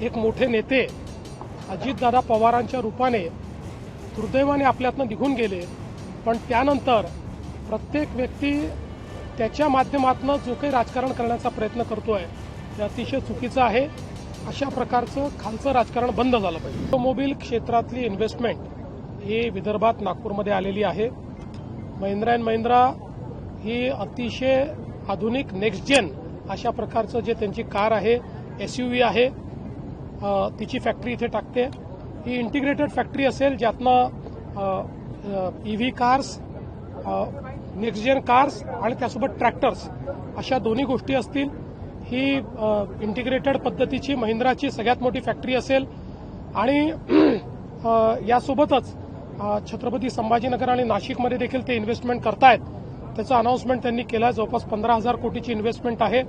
एक मोठे नेते अजितदादा पवारांच्या रूपाने दुर्दैवाने आपल्यातनं निघून गेले, पण त्यानंतर प्रत्येक व्यक्ती त्याच्या माध्यमातून जो काही राजकारण करण्याचा प्रयत्न करतोय ते अतिशय चुकीचं आहे. अशा प्रकारचं खालचं राजकारण बंद झालं पाहिजे. ऑटोमोबाईल क्षेत्रातली इन्व्हेस्टमेंट ही विदर्भात नागपूरमध्ये आलेली आहे. महिंद्रा अँड महिंद्रा ही अतिशय आधुनिक नेक्स्ट जेन अशा प्रकारचं जे त्यांची कार आहे, SUV आहे, तिची फॅक्टरी इथे टाकते. ही इंटिग्रेटेड फॅक्टरी असेल ज्यातनं EV cars, next gen cars आणि त्यासोबत ट्रॅक्टर्स अशा दोन्ही गोष्टी असतील. ही इंटिग्रेटेड पद्धतीची महिंद्राची सगळ्यात मोठी फॅक्टरी असेल आणि यासोबतच छत्रपती संभाजीनगर आणि नाशिकमध्ये देखील ते इन्व्हेस्टमेंट करतायत. त्याचं अनाउन्समेंट त्यांनी केलं आहे. जवळपास 15,000 कोटीची इन्व्हेस्टमेंट आहे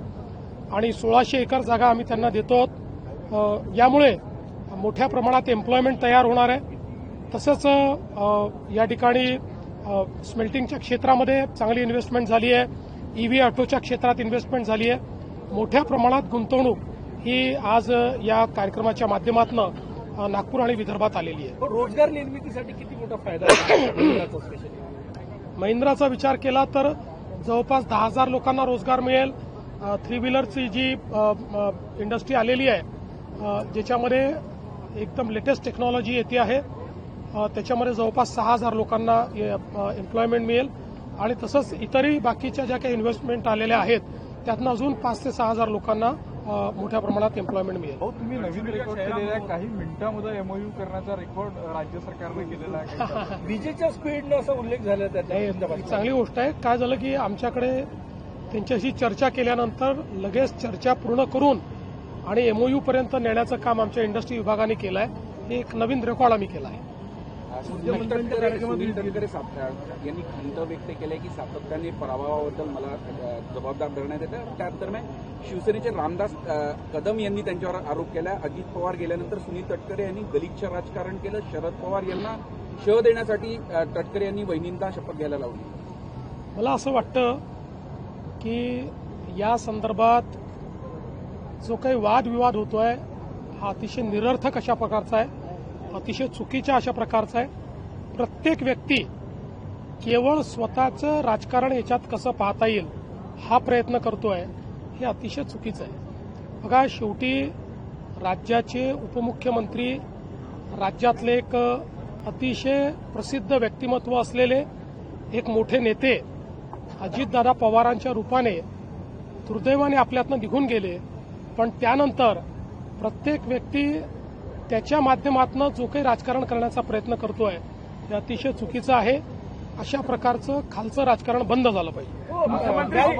आणि 1600 एकर जागा आम्ही त्यांना देतो. यामुळे मोठ्या प्रमाणात एम्प्लॉयमेंट तयार होणार आहे. तसंच या ठिकाणी स्मेल्टिंगच्या क्षेत्रामध्ये चांगली इन्व्हेस्टमेंट झाली आहे. EV ऑटोच्या क्षेत्रात इन्व्हेस्टमेंट झाली आहे. मोठ्या प्रमाणात गुंतवणूक ही आज या कार्यक्रमाच्या माध्यमातून नागपूर आणि विदर्भात आलेली आहे. रोजगार निर्मितीसाठी किती मोठा फायदा आहे महिंद्राचा विचार केला तर जवळपास 10,000 लोकांना रोजगार मिळेल. 3 व्हीलरची जी इंडस्ट्री आलेली आहे ज्याच्यामध्ये एकदम लेटेस्ट टेक्नॉलॉजी येते आहे, त्याच्यामध्ये जवळपास 6,000 लोकांना एम्प्लॉयमेंट मिळेल आणि तसंच इतरही बाकीच्या ज्या काही इन्व्हेस्टमेंट आलेल्या आहेत त्यातनं अजून 5,000 ते 6,000 लोकांना मोठ्या प्रमाणात एम्प्लॉयमेंट मिळेल. तुम्ही नवीन रेकॉर्ड केलेल्या काही मिनिटांमध्ये MOU करण्याचा रेकॉर्ड राज्य सरकारने केलेला आहे. विजेच्या स्पीडनं असा उल्लेख झाला त्याच्या. चांगली गोष्ट आहे. काय झालं की आमच्याकडे त्यांच्याशी चर्चा केल्यानंतर लगेच चर्चा पूर्ण करून आणि MOU पर्यंत नेण्याचं काम आमच्या इंडस्ट्री विभागाने केलं आहे. हे एक नवीन रेकॉर्ड आम्ही केला आहे. सुनील तटकरे यांनी खंत व्यक्त केली की सातत्याने पराभवाबद्दल मला जबाबदार धरण्यात येतं. त्याच दरम्यान शिवसेनेचे रामदास कदम यांनी त्यांच्यावर आरोप केला. अजित पवार गेल्यानंतर सुनील तटकरे यांनी गलिच्छ राजकारण केलं. शरद पवार यांना शह देण्यासाठी तटकरे यांनी वहिनींना शपथ घ्यायला लावली. मला असं वाटतं की या संदर्भात जो काही वादविवाद होतोय हा अतिशय निरर्थक अशा प्रकारचा आहे, अतिशय चुकीच्या अशा प्रकारचा आहे. प्रत्येक व्यक्ती केवळ स्वतःचं राजकारण याच्यात कसं पाहता येईल हा प्रयत्न करतोय, हे अतिशय चुकीचं आहे. बघा, शेवटी राज्याचे उपमुख्यमंत्री, राज्यातले एक अतिशय प्रसिद्ध व्यक्तिमत्व असलेले एक मोठे नेते अजितदादा पवारांच्या रूपाने दुर्दैवाने आपल्यातनं निघून गेले, पण त्यानंतर प्रत्येक व्यक्ती त्याच्या माध्यमातून जो काही राजकारण करण्याचा प्रयत्न करतोय ते अतिशय चुकीचं आहे. अशा प्रकारचं खालचं राजकारण बंद झालं पाहिजे.